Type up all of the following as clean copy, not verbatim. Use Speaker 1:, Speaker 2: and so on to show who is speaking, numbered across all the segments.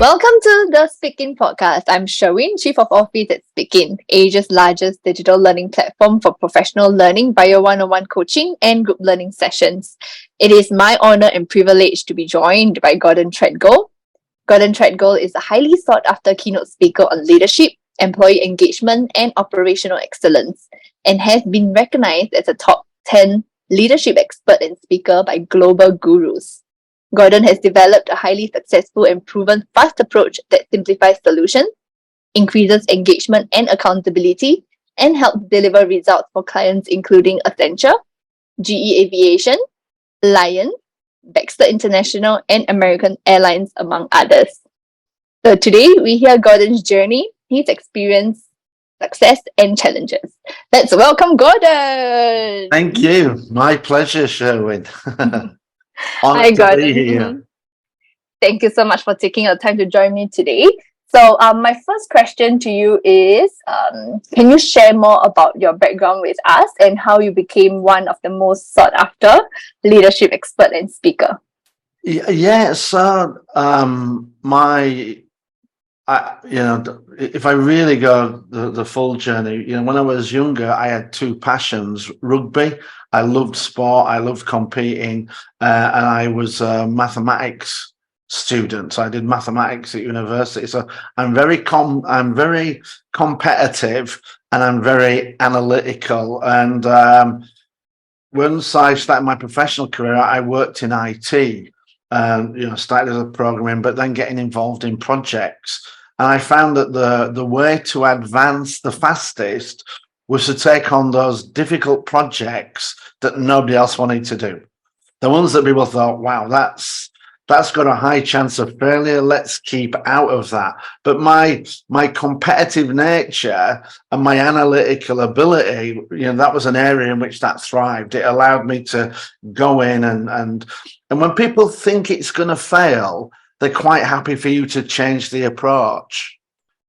Speaker 1: Welcome to the SpeakIn podcast. I'm Sherwin, Chief of Office at SpeakIn, Asia's largest digital learning platform for professional learning via one-on-one coaching and group learning sessions. It is my honor and privilege to be joined by Gorden Tredgold. Gordon Tredgold is a highly sought-after keynote speaker on leadership, employee engagement, and operational excellence, and has been recognized as a top 10 leadership expert and speaker by global gurus. Gordon has developed a highly successful and proven fast approach that simplifies solutions, increases engagement and accountability, and helps deliver results for clients including Accenture, GE Aviation, Lion, Baxter International, and American Airlines, among others. So today we hear Gordon's journey, his experience, success, and challenges. Let's welcome Gordon.
Speaker 2: Thank you. My pleasure, Sherwin.
Speaker 1: Hi,
Speaker 2: Honored to
Speaker 1: Gordon.
Speaker 2: be here.
Speaker 1: Thank you so much for taking the time to join me today. So my first question to you is, can you share more about your background with us and how you became one of the most sought after leadership expert and speaker?
Speaker 2: So if I really go the full journey, when I was younger, I had two passions: rugby. I loved sport. I loved competing, and I was a mathematics student. So I did mathematics at university. So I'm very competitive, and I'm very analytical. And once I started my professional career, I worked in IT. Started as a programming, but then getting involved in projects. And I found that the way to advance the fastest was to take on those difficult projects that nobody else wanted to do. The ones that people thought, wow, that's got a high chance of failure. Let's keep out of that. But my competitive nature and my analytical ability, that was an area in which that thrived. It allowed me to go in and when people think it's going to fail, they're quite happy for you to change the approach.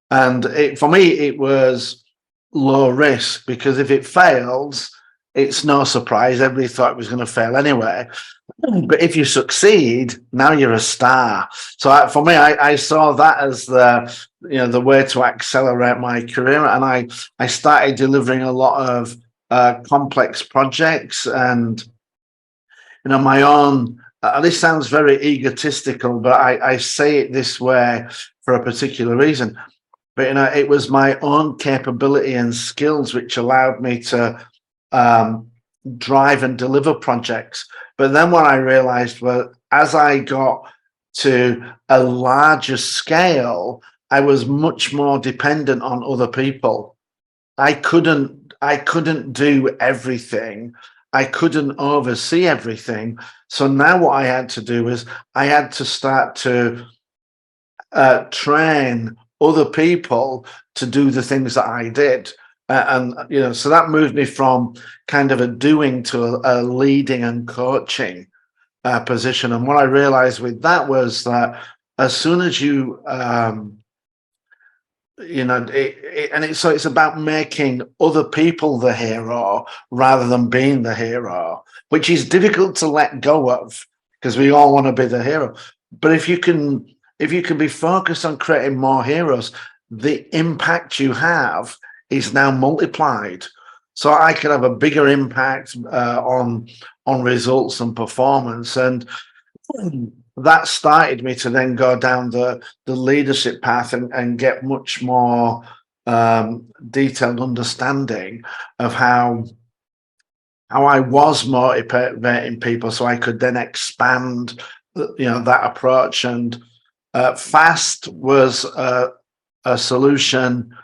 Speaker 2: And for me, it was low risk, because if it fails, it's no surprise. Everybody thought it was going to fail anyway. But if you succeed, now you're a star. So for me, I saw that as the way to accelerate my career. And I started delivering a lot of complex projects and, my own. This sounds very egotistical, but I say it this way for a particular reason. But it was my own capability and skills which allowed me to drive and deliver projects. But then what I realized was, as I got to a larger scale, I was much more dependent on other people. I couldn't do everything. I couldn't oversee everything. So now what I had to do is I had to start to train other people to do the things that I did. So that moved me from kind of a doing to a leading and coaching position. And what I realized with that was that as soon as you so it's about making other people the hero rather than being the hero, which is difficult to let go of, because we all want to be the hero. But if you can be focused on creating more heroes, the impact you have is now multiplied. So I can have a bigger impact on results and performance. And that started me to then go down the leadership path and get much more detailed understanding of how I was motivating people, so I could then expand that approach. And FAST was a solution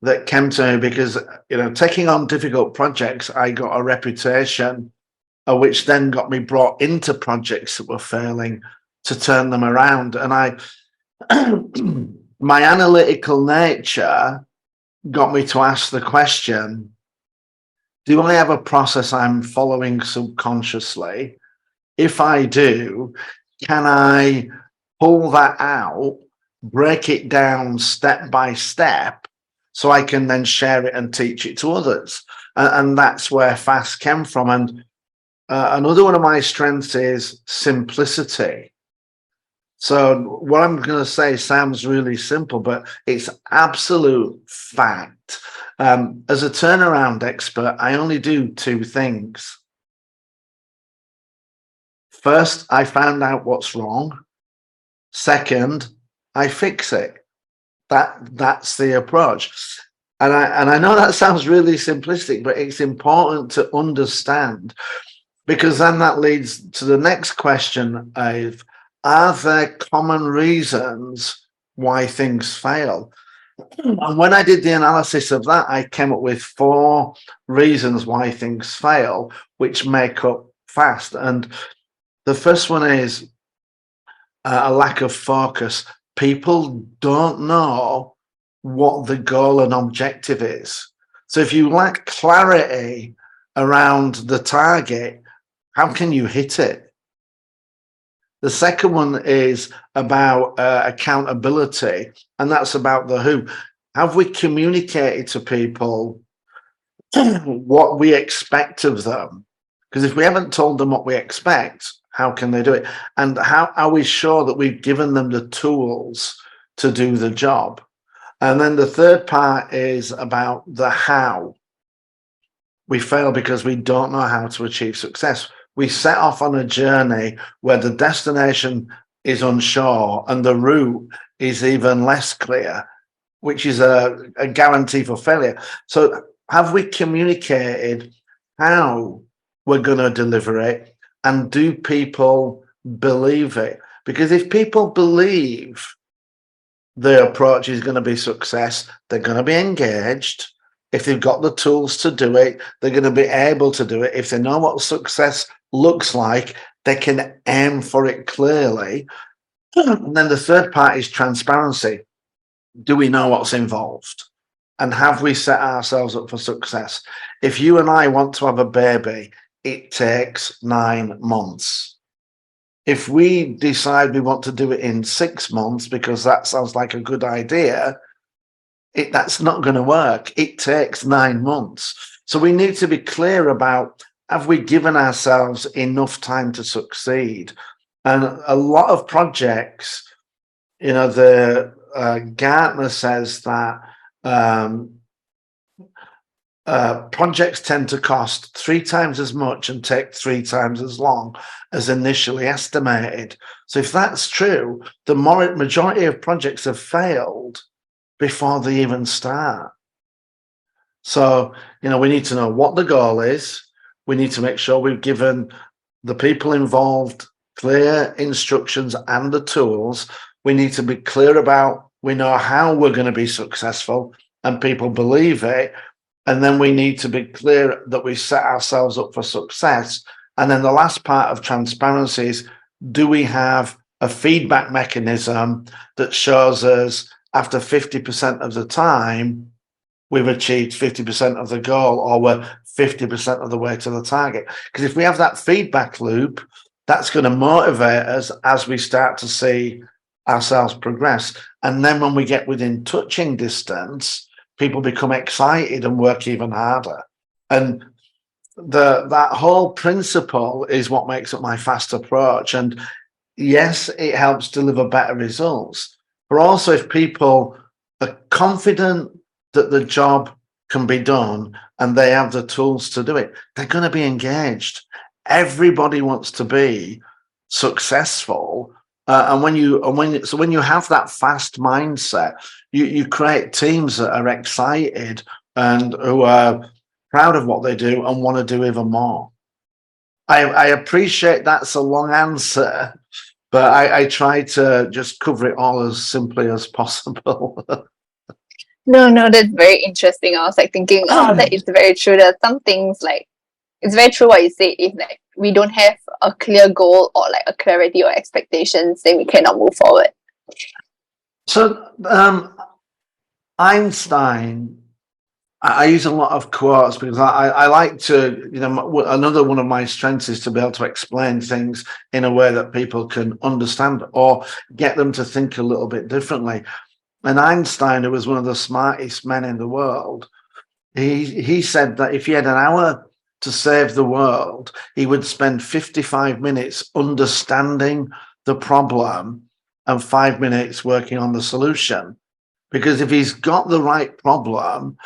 Speaker 2: that came to me because taking on difficult projects, I got a reputation which then got me brought into projects that were failing to turn them around. And my analytical nature got me to ask the question, do I have a process I'm following subconsciously? If I do, can I pull that out, break it down step by step, so I can then share it and teach it to others? And that's where FAST came from. And another one of my strengths is simplicity. So what I'm going to say sounds really simple, but it's absolute fact. As a turnaround expert, I only do two things. First, I found out what's wrong. Second, I fix it. That's the approach. And I know that sounds really simplistic, but it's important to understand, because then that leads to the next question of, are there common reasons why things fail? And when I did the analysis of that, I came up with 4 reasons why things fail, which make up fast. And the first one is a lack of focus. People don't know what the goal and objective is. So if you lack clarity around the target, how can you hit it? The second one is about accountability, and that's about the who. Have we communicated to people what we expect of them? Because if we haven't told them what we expect, how can they do it? And how are we sure that we've given them the tools to do the job? And then the third part is about the how. We fail because we don't know how to achieve success. We set off on a journey where the destination is unsure and the route is even less clear, which is a guarantee for failure. So have we communicated how we're going to deliver it, and do people believe it? Because if people believe the approach is going to be success, they're going to be engaged. If they've got the tools to do it, they're going to be able to do it. If they know what success looks like, they can aim for it clearly. And then the third part is transparency. Do we know what's involved? And have we set ourselves up for success? If you and I want to have a baby, it takes 9 months. If we decide we want to do it in 6 months because that sounds like a good idea, that's not going to work. It takes 9 months. So we need to be clear about, have we given ourselves enough time to succeed? And a lot of projects, the Gartner says that projects tend to cost 3 times as much and take 3 times as long as initially estimated. So if that's true, the majority of projects have failed before they even start. So, we need to know what the goal is. We need to make sure we've given the people involved clear instructions and the tools. We need to be clear about, we know how we're going to be successful and people believe it. And then we need to be clear that we set ourselves up for success. And then the last part of transparency is, do we have a feedback mechanism that shows us after 50% of the time, we've achieved 50% of the goal, or we're 50% of the way to the target? Because if we have that feedback loop, that's going to motivate us as we start to see ourselves progress. And then when we get within touching distance, people become excited and work even harder. And that whole principle is what makes up my fast approach. And yes, it helps deliver better results. But also, if people are confident that the job can be done and they have the tools to do it, they're going to be engaged. Everybody wants to be successful. And when you have that fast mindset, you create teams that are excited and who are proud of what they do and want to do even more. I appreciate that's a long answer, but I try to just cover it all as simply as possible.
Speaker 1: No, that's very interesting. I was thinking, that is very true. There are some things it's very true what you say. If we don't have a clear goal or a clarity or expectations, then we cannot move forward.
Speaker 2: So Einstein, I use a lot of quotes because I like to, another one of my strengths is to be able to explain things in a way that people can understand or get them to think a little bit differently. And Einstein, who was one of the smartest men in the world, he said that if he had an hour to save the world, he would spend 55 minutes understanding the problem and 5 minutes working on the solution. Because if he's got the right problem,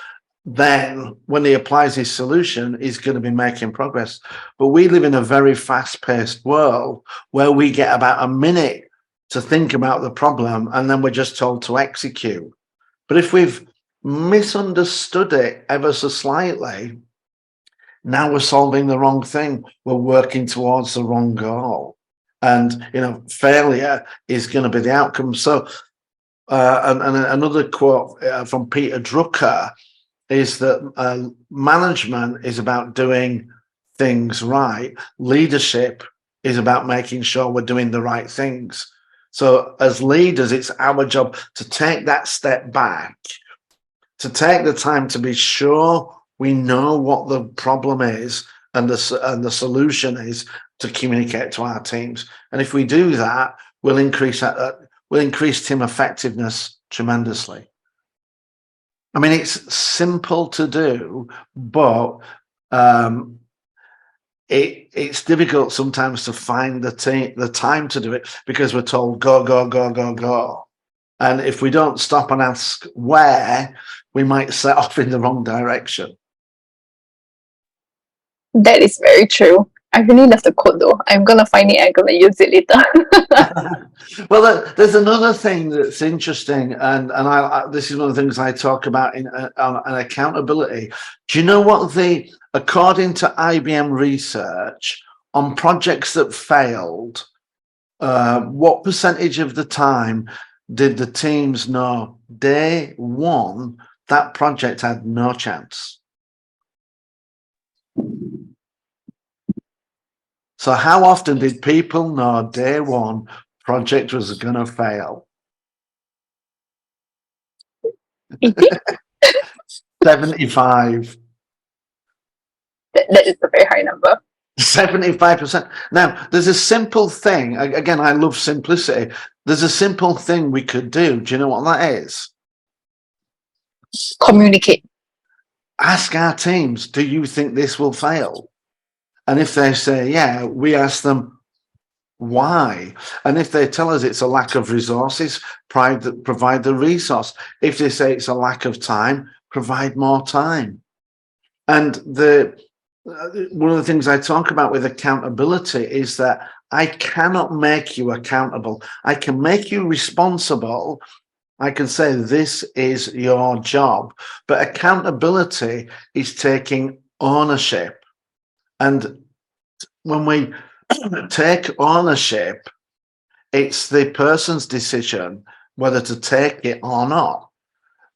Speaker 2: then when he applies his solution, he's going to be making progress. But we live in a very fast-paced world where we get about a minute to think about the problem, and then we're just told to execute. But if we've misunderstood it ever so slightly, now we're solving the wrong thing. We're working towards the wrong goal. And, failure is going to be the outcome. So, and another quote from Peter Drucker is that management is about doing things right. Leadership is about making sure we're doing the right things. So as leaders, it's our job to take that step back, to take the time to be sure we know what the problem is and the solution is, to communicate to our teams. And if we do that, we'll increase team effectiveness tremendously. I mean, it's simple to do, but it's difficult sometimes to find the time to do it, because we're told go, go, go, go, go. And if we don't stop and ask where, we might set off in the wrong direction.
Speaker 1: That is very true. I really love the quote though. I'm going to find it. I'm going to use it later.
Speaker 2: Well, there's another thing that's interesting, and this is one of the things I talk about in on accountability. Do you know what according to IBM research on projects that failed, what percentage of the time did the teams know day one that project had no chance? So how often did people know day one project was going to fail? 75.
Speaker 1: That is a very high number.
Speaker 2: 75%. Now, there's a simple thing. Again, I love simplicity. There's a simple thing we could do. Do you know what that is?
Speaker 1: Communicate.
Speaker 2: Ask our teams, do you think this will fail? And if they say, yeah, we ask them, why? And if they tell us it's a lack of resources, provide the resource. If they say it's a lack of time, provide more time. And one of the things I talk about with accountability is that I cannot make you accountable. I can make you responsible. I can say this is your job, but accountability is taking ownership. And when we take ownership, it's the person's decision whether to take it or not.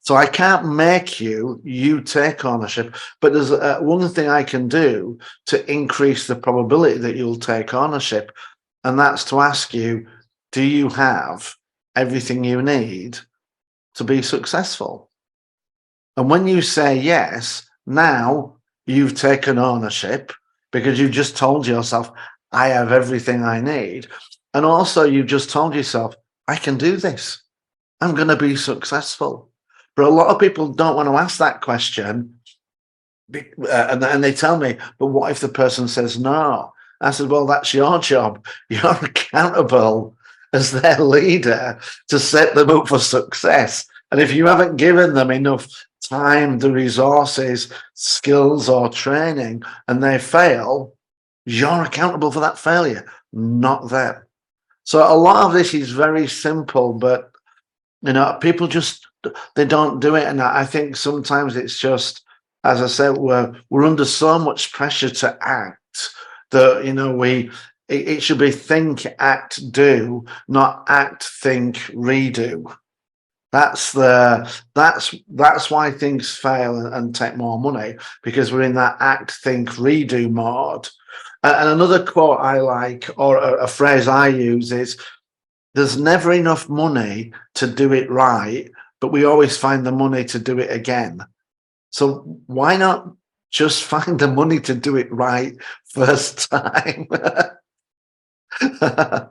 Speaker 2: So I can't make you take ownership, but there's one thing I can do to increase the probability that you'll take ownership, and that's to ask you, do you have everything you need to be successful? And when you say yes, now you've taken ownership, because you've just told yourself, I have everything I need. And also you've just told yourself, I can do this. I'm going to be successful. But a lot of people don't want to ask that question. And they tell me, but what if the person says no? I said, well, that's your job. You're accountable as their leader to set them up for success. And if you haven't given them enough time, the resources, skills, or training, and they fail, you're accountable for that failure, not them. So a lot of this is very simple, but people they don't do it. And I think sometimes it's just, as I said, we're under so much pressure to act that it should be think, act, do, not act, think, redo. That's why things fail and take more money, because we're in that act, think, redo mode. And another quote I like, or a phrase I use, is there's never enough money to do it right, but we always find the money to do it again. So why not just find the money to do it right first time?
Speaker 1: I'm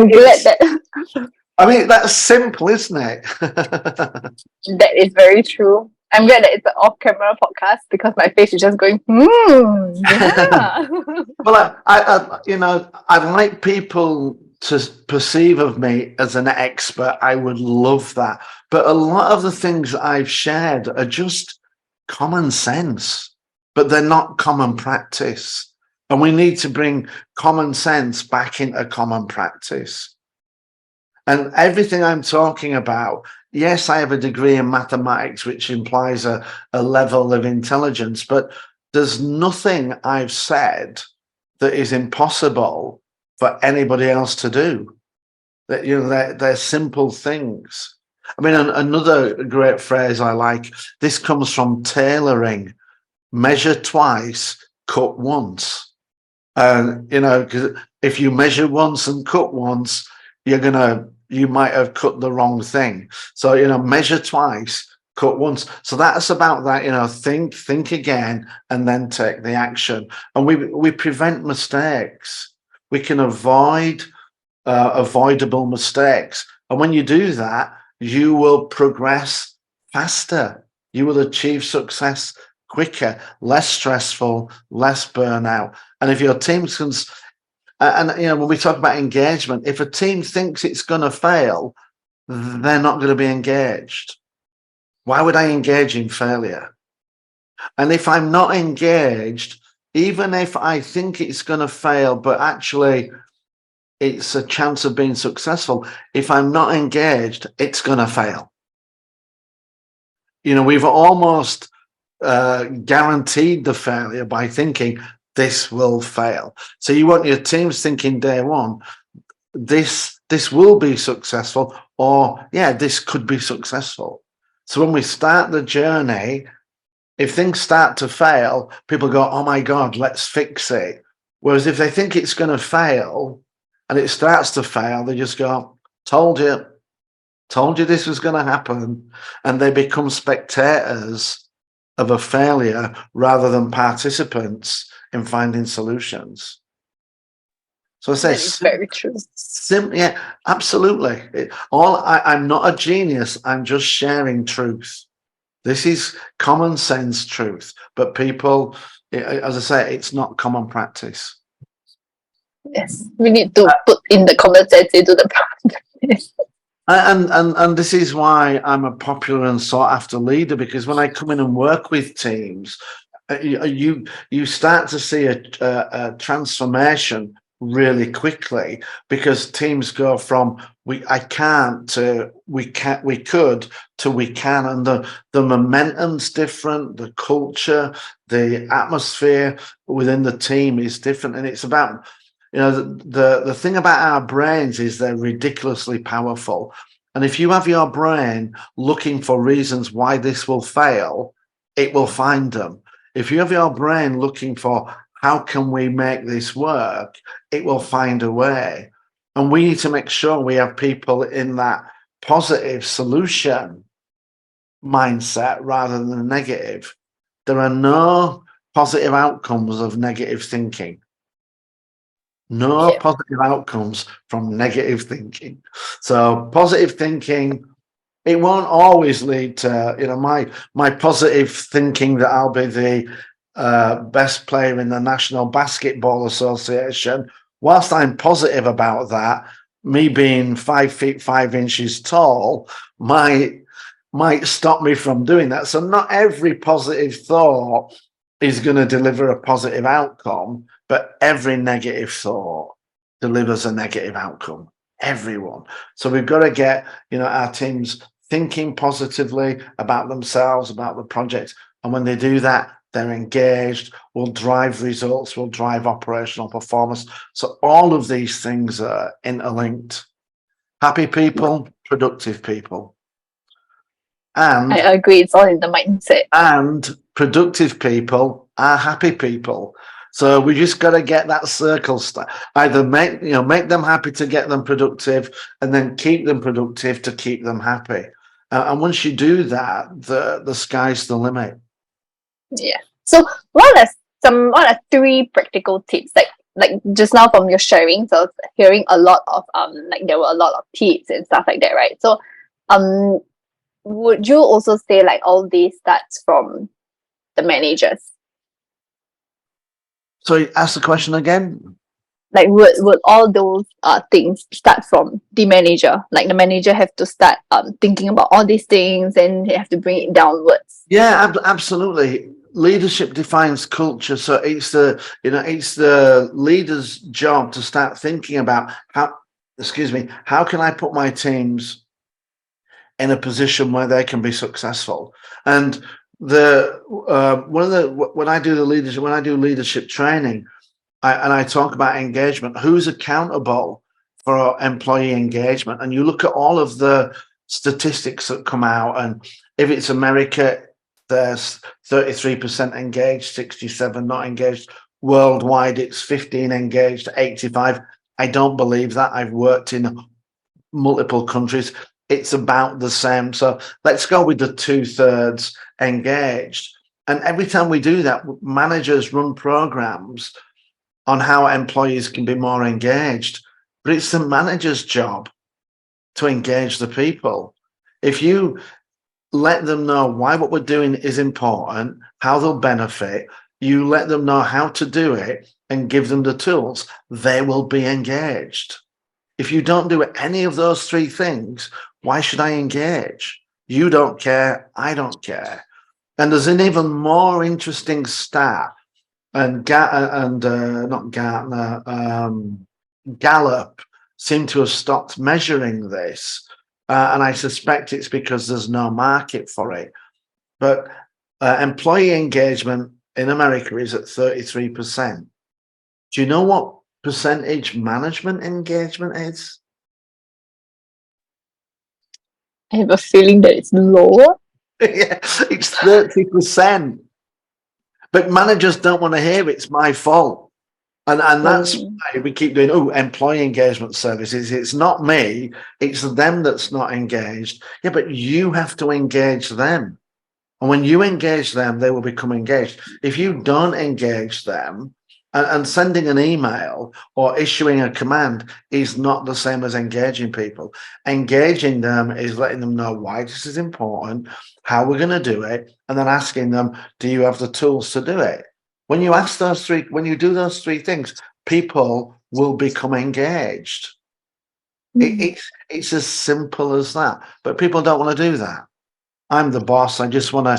Speaker 1: glad that.
Speaker 2: I mean, that's simple, isn't it?
Speaker 1: That is very true. I'm glad that it's an off-camera podcast, because my face is just going, yeah.
Speaker 2: Well, I'd like people to perceive of me as an expert, I would love that. But a lot of the things that I've shared are just common sense, but they're not common practice. And we need to bring common sense back into common practice. And everything I'm talking about, yes, I have a degree in mathematics, which implies a level of intelligence, but there's nothing I've said that is impossible for anybody else to do. That, you know, they're simple things. I mean, another great phrase I like, this comes from tailoring: measure twice, cut once. You know, because if you measure once and cut once, you might have cut the wrong thing. So, you know, measure twice, cut once. So that's about that, you know, think again, and then take the action. And we prevent mistakes. We can avoid avoidable mistakes. And when you do that, you will progress faster. You will achieve success quicker, less stressful, less burnout. And if your team's and you know, when we talk about engagement, if a team thinks it's going to fail, they're not going to be engaged. Why would I engage in failure? And if I'm not engaged, even if I think it's going to fail, but actually it's a chance of being successful, if I'm not engaged, it's going to fail. You know, we've almost guaranteed the failure by thinking this will fail. So you want your teams thinking day one, this will be successful, or yeah, this could be successful. So when we start the journey, if things start to fail, people go, oh my God, let's fix it. Whereas if they think it's going to fail and it starts to fail, they just go, told you this was going to happen. And they become spectators of a failure rather than participants in finding solutions. So I say,
Speaker 1: that is very true.
Speaker 2: yeah, absolutely. I'm not a genius. I'm just sharing truth. This is common sense truth, but people, as I say, it's not common practice.
Speaker 1: Yes, we need to put in the common sense into the practice.
Speaker 2: And this is why I'm a popular and sought after leader, because when I come in and work with teams, you start to see a transformation really quickly, because teams go from I can't to we could to we can, and the momentum's different, the culture, the atmosphere within the team is different, and it's about, you know, the thing about our brains is they're ridiculously powerful. And if you have your brain looking for reasons why this will fail, it will find them. If you have your brain looking for how can we make this work, it will find a way. And we need to make sure we have people in that positive solution mindset rather than negative. There are no positive outcomes of negative thinking. No positive outcomes from negative thinking. So positive thinking, it won't always lead to, you know, my positive thinking that I'll be the best player in the National Basketball Association. Whilst I'm positive about that, me being 5 feet 5 inches tall might stop me from doing that. So not every positive thought is going to deliver a positive outcome, but every negative thought delivers a negative outcome. Everyone. So we've got to get, you know, our teams thinking positively about themselves, about the project. And when they do that, they're engaged, will drive results, will drive operational performance. So all of these things are interlinked. Happy people, productive people. And
Speaker 1: I agree, it's all in the mindset.
Speaker 2: And productive people are happy people. So we just got to get that circle either make them happy to get them productive, and then keep them productive to keep them happy. And once you do that, the sky's the limit.
Speaker 1: Yeah. So what are 3 practical tips, like just now from your sharing? So hearing a lot of like there were a lot of tips and stuff like that, right? So would you also say like all these starts from the managers?
Speaker 2: So ask the question again.
Speaker 1: Like would all those things start from the manager? Like the manager have to start thinking about all these things and they have to bring it downwards.
Speaker 2: Yeah, absolutely. Leadership defines culture, so it's the leader's job to start thinking about how can I put my teams in a position where they can be successful. And when I do leadership training, I talk about engagement. Who's accountable for employee engagement? And you look at all of the statistics that come out, and if it's America, there's 33% engaged, 67 not engaged. Worldwide, it's 15 engaged, 85. I don't believe that. I've worked in multiple countries. It's about the same. So let's go with the 2/3 engaged. And every time we do that, managers run programs on how employees can be more engaged. But it's the manager's job to engage the people. If you let them know why what we're doing is important, how they'll benefit, you let them know how to do it and give them the tools, they will be engaged. If you don't do any of those three things, why should I engage? You don't care, I don't care. And there's an even more interesting stat, and not Gartner, Gallup seem to have stopped measuring this. And I suspect it's because there's no market for it. But employee engagement in America is at 33%. Do you know what percentage management engagement is?
Speaker 1: I have a feeling that it's lower.
Speaker 2: Yeah, it's 30%. But managers don't want to hear it's my fault. And that's why we keep doing, employee engagement services. It's not me, it's them that's not engaged. Yeah, but you have to engage them. And when you engage them, they will become engaged. If you don't engage them, and sending an email or issuing a command is not the same as engaging people. Engaging them is letting them know why this is important, how we're going to do it, and then asking them, do you have the tools to do it? When you do those three things, people will become engaged. It's as simple as that. But people don't want to do that. I'm the boss. I just want to,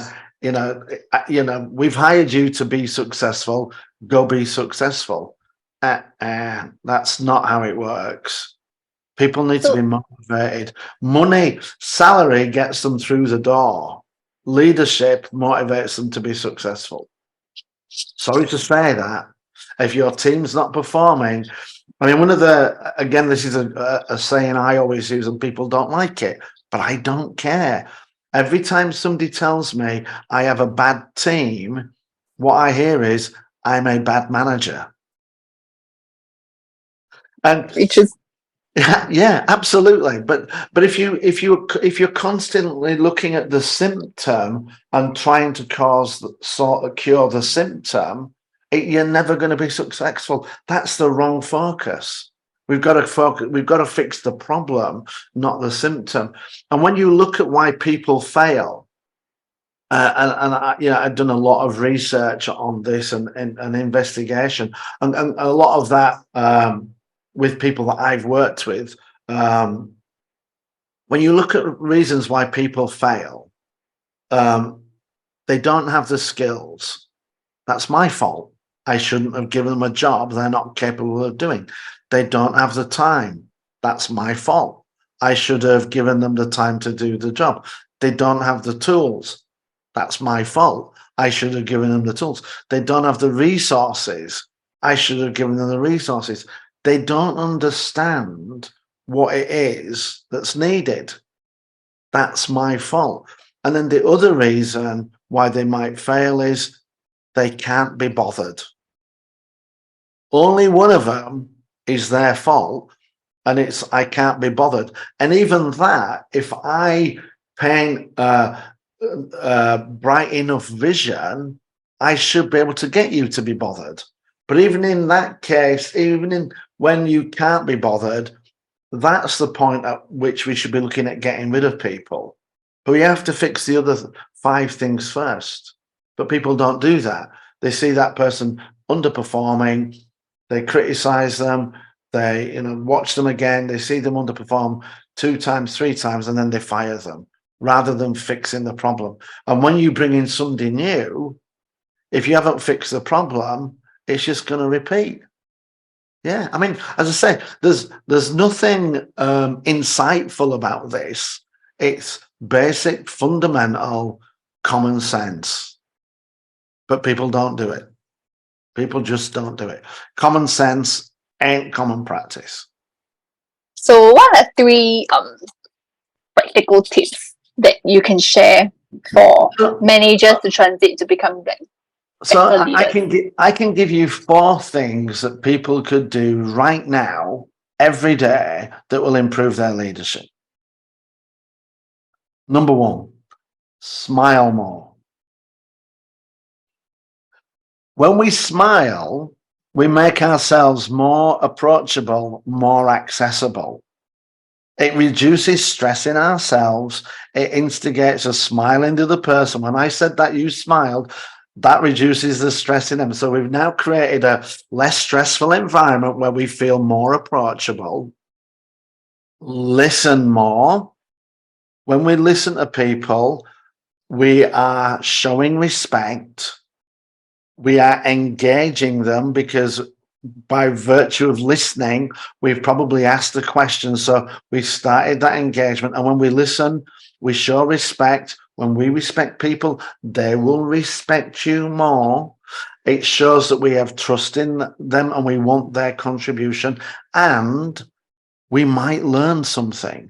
Speaker 2: we've hired you to be successful. Go be successful. That's not how it works. People need to be motivated. Money, salary gets them through the door. Leadership motivates them to be successful. Sorry to say that. If your team's not performing, I mean, this is a saying I always use and people don't like it, but I don't care. Every time somebody tells me I have a bad team, what I hear is I'm a bad manager. And yeah, absolutely. But if you're constantly looking at the symptom and trying to cure the symptom, you're never going to be successful. That's the wrong focus. We've got to fix the problem, not the symptom. And when you look at why people fail, I've done a lot of research on this and investigation, and a lot of that with people that I've worked with. When you look at reasons why people fail, they don't have the skills. That's my fault. I shouldn't have given them a job they're not capable of doing. They don't have the time. That's my fault. I should have given them the time to do the job. They don't have the tools. That's my fault. I should have given them the tools. They don't have the resources. I should have given them the resources. They don't understand what it is that's needed. That's my fault. And then the other reason why they might fail is they can't be bothered. Only one of them is their fault, and it's I can't be bothered. And even that, if I paint bright enough vision, I should be able to get you to be bothered. But even in that case, when you can't be bothered, that's the point at which we should be looking at getting rid of people. But we have to fix the other 5 things first. But people don't do that. They see that person underperforming, They criticize them. They, watch them again. They see them underperform 2 times, 3 times, and then they fire them rather than fixing the problem. And when you bring in somebody new, if you haven't fixed the problem, it's just going to repeat. Yeah, I mean, as I say, there's nothing insightful about this. It's basic, fundamental common sense, but people don't do it. People just don't do it. Common sense ain't common practice.
Speaker 1: So what are 3 practical tips that you can share for managers to transit to become better leaders?
Speaker 2: I can give you 4 things that people could do right now, every day, that will improve their leadership. Number 1, smile more. When we smile, we make ourselves more approachable, more accessible. It reduces stress in ourselves. It instigates a smile into the person. When I said that you smiled, that reduces the stress in them. So we've now created a less stressful environment where we feel more approachable. Listen more. When we listen to people, we are showing respect. We are engaging them because by virtue of listening, we've probably asked a question. So we started that engagement. And when we listen, we show respect. When we respect people, they will respect you more. It shows that we have trust in them and we want their contribution. And we might learn something.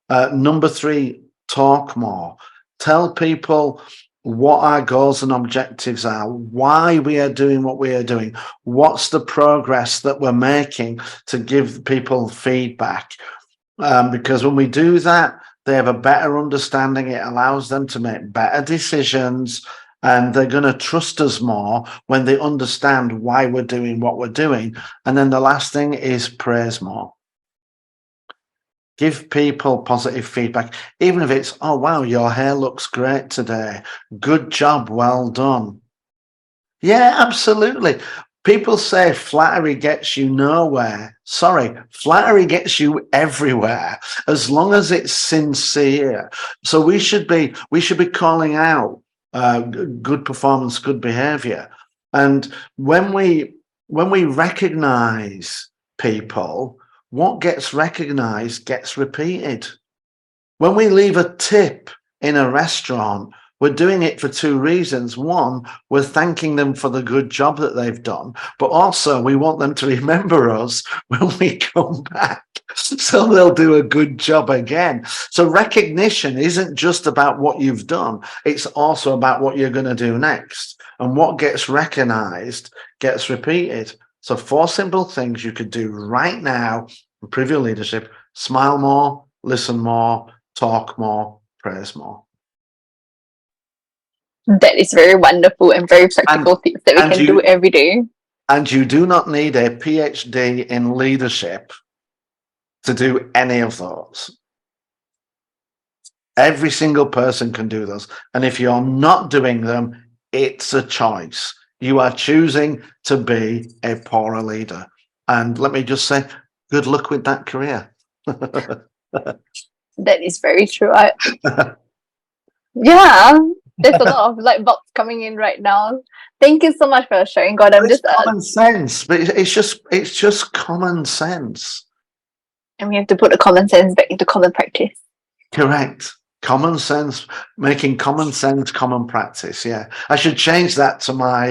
Speaker 2: Number 3, talk more. Tell people what our goals and objectives are, why we are doing what we are doing, what's the progress that we're making, to give people feedback. Because when we do that, they have a better understanding. It allows them to make better decisions, and they're going to trust us more when they understand why we're doing what we're doing. And then the last thing is praise more. Give people positive feedback, even if it's, oh, wow, your hair looks great today. Good job. Well done. Yeah, absolutely. People say flattery gets you nowhere. Sorry, flattery gets you everywhere, as long as it's sincere. So we should be calling out good performance, good behavior. And when we recognize people, what gets recognized gets repeated. When we leave a tip in a restaurant, we're doing it for 2 reasons. 1, we're thanking them for the good job that they've done, but also we want them to remember us when we come back, so they'll do a good job again. So recognition isn't just about what you've done. It's also about what you're going to do next. And what gets recognized gets repeated. So 4 simple things you could do right now to improve your leadership: smile more, listen more, talk more, praise more.
Speaker 1: That is very wonderful and very practical tips that we can do every day.
Speaker 2: And you do not need a PhD in leadership to do any of those. Every single person can do those. And if you're not doing them, it's a choice. You are choosing to be a poorer leader. And let me just say, good luck with that career.
Speaker 1: That is very true. Yeah, there's a lot of light bulbs coming in right now. Thank you so much for sharing, Gordon.
Speaker 2: It's common sense, but it's just common sense.
Speaker 1: And we have to put the common sense back into common practice.
Speaker 2: Correct. Common sense, making common sense common practice. Yeah, I should change that to my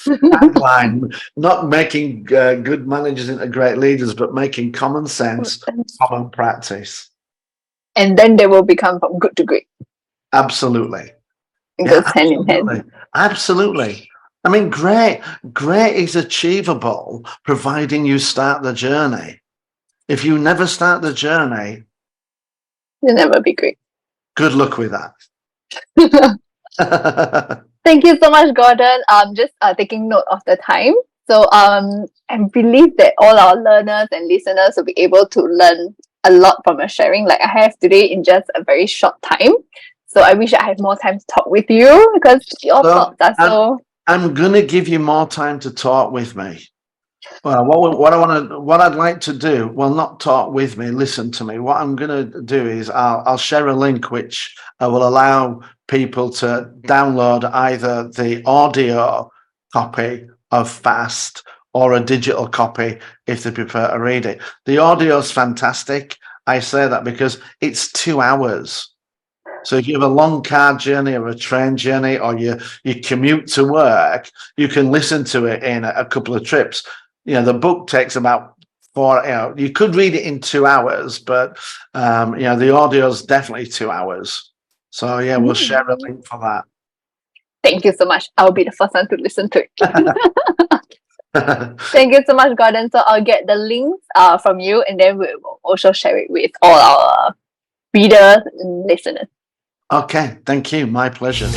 Speaker 2: tagline. Not making good managers into great leaders, but making common sense common practice.
Speaker 1: And then they will become from good to great.
Speaker 2: Absolutely.
Speaker 1: It goes hand in hand.
Speaker 2: Absolutely. I mean, great is achievable providing you start the journey. If you never start the journey,
Speaker 1: you'll never be great.
Speaker 2: Good luck with that.
Speaker 1: Thank you so much, Gordon. Just taking note of the time. So I believe that all our learners and listeners will be able to learn a lot from your sharing, like I have today, in just a very short time. So I wish I had more time to talk with you, because your thoughts are so...
Speaker 2: I'm going to give you more time to talk with me. Well, what I'd like to do, well, not talk with me, listen to me. What I'm going to do is I'll share a link which will allow people to download either the audio copy of Fast or a digital copy if they prefer to read it. The audio is fantastic. I say that because it's 2 hours. So if you have a long car journey or a train journey or you commute to work, you can listen to it in a couple of trips. The book takes about 4, you could read it in 2 hours, but the audio is definitely 2 hours. So yeah, we'll share a link for that.
Speaker 1: Thank you so much. I'll be the first one to listen to it. Thank you so much, Gordon. So I'll get the links from you, and then we will also share it with all our readers and listeners.
Speaker 2: Okay, thank you. My pleasure.